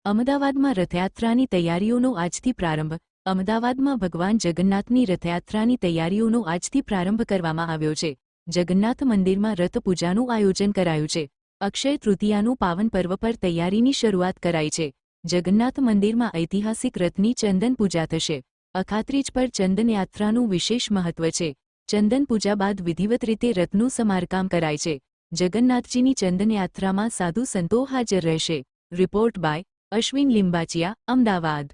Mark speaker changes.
Speaker 1: અમદાવાદમાં રથયાત્રાની તૈયારીઓનો આજથી પ્રારંભ. અમદાવાદમાં ભગવાન જગન્નાથની રથયાત્રાની તૈયારીઓનો આજથી પ્રારંભ કરવામાં આવ્યો છે. જગન્નાથ મંદિરમાં રથ પૂજાનું આયોજન કરાયું છે. અક્ષય તૃતીયાનું પાવન પર્વ પર તૈયારીની શરૂઆત કરાઈ છે. જગન્નાથ મંદિરમાં ઐતિહાસિક રથની ચંદન પૂજા થશે. અખાત્રીજ પર ચંદન યાત્રાનું વિશેષ મહત્વ છે. ચંદન પૂજા બાદ વિધિવત રીતે રથનું સમારકામ કરાય છે. જગન્નાથજીની ચંદન યાત્રામાં સાધુ સંતો હાજર રહેશે. Report by Ashwin Limbachiya, Ahmedabad.